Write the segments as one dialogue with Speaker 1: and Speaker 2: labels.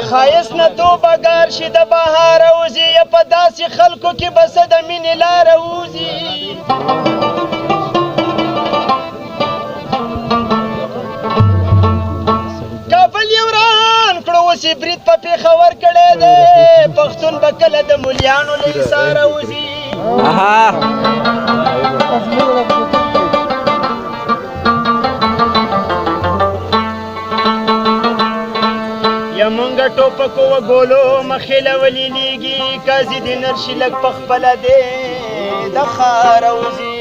Speaker 1: خایس نه توبه ګار شي د بهار اوزي یا په داسې خلکو کې بس د مینې لاره وځي کابل یې وران کړو اوس یې برید په پېښور کړی دی پښتون به کله د مولیانو له ایساره وځي یا مونږ ټوپکو وګولو مخې له ولیلیږي قاضي د نرشي لږ په خپله دی د ښاره وځي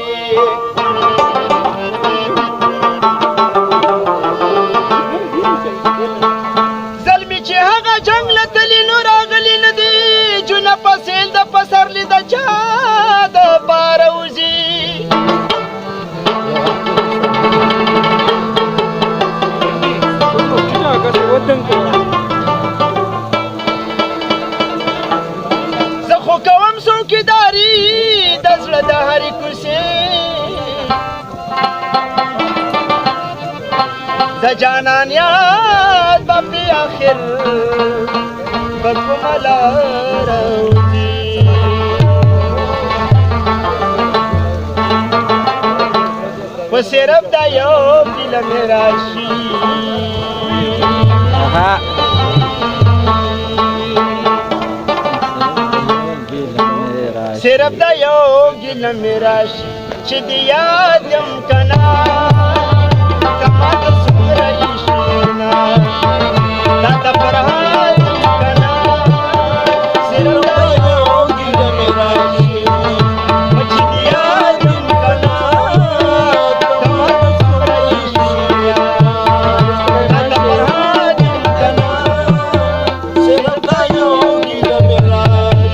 Speaker 1: زلمي چې هغه جنګ له تلي نو راغلي نه دي جونه په سیل د پسرلي د چا د پاره وځي زه خو کوم څوکیداري د زړه د هرې کوڅې د جانان یاد به پې آخر په کومه لاره وځي په صرف دا یو ګیله مې راشي صرف دا یو ګیله مې راشي چې د یاد یم که نه که ما ته څومره یې شیرینه دا د فرهاد یم که نه صرف دا یو ګیله مې راشي چې د یاد یم که نه که ما ته څومره یې شیرینه دا د فرهاد یم که نه صرف دا یو ګیله مې راشي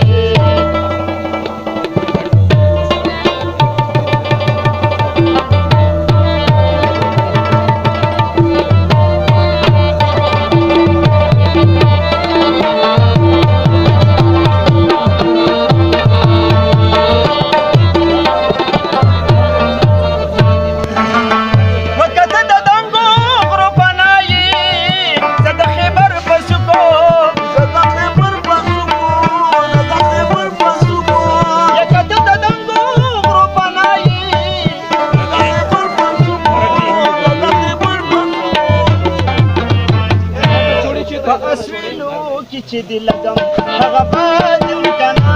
Speaker 1: چې دې لګم هغه باد یم که نه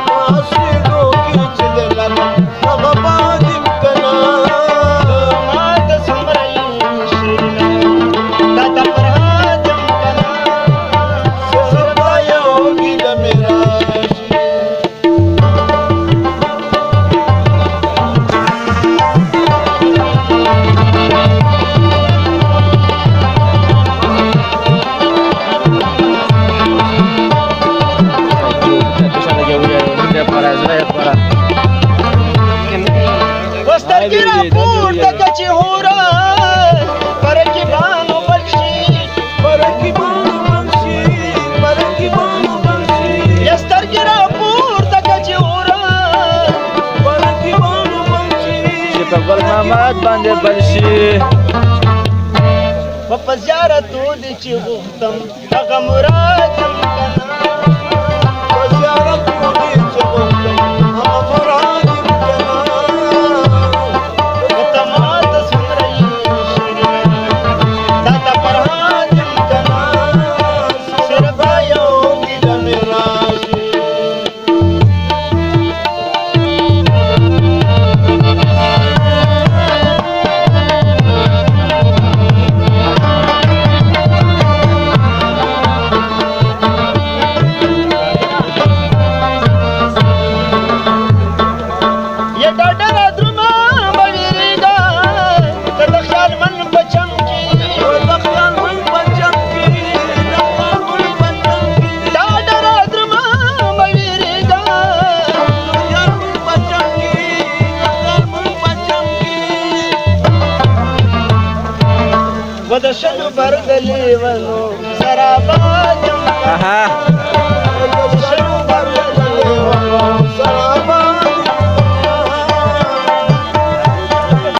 Speaker 1: په اصلو کې چې دې لګم هغه باد یم که نه ما ته څومره یې شیرینه دا د فرهاد یم که نه صرف دا یو ګیله مې راشي سترګې راپورته که چې هوره په رقیبانو بل شي په رقیبانو بل شي په رقیبانو بل شي یا سترګې راپورته که چې هوره په رقیبانو بل شي چې په ګل محمد باندې بل شي په زیارتو دې چې غوښتم هغه مراد یم که نه په زیارتو دې چې غوښتم هغه مراد یم که نه و د شلو بر د لیونو سره آباد یم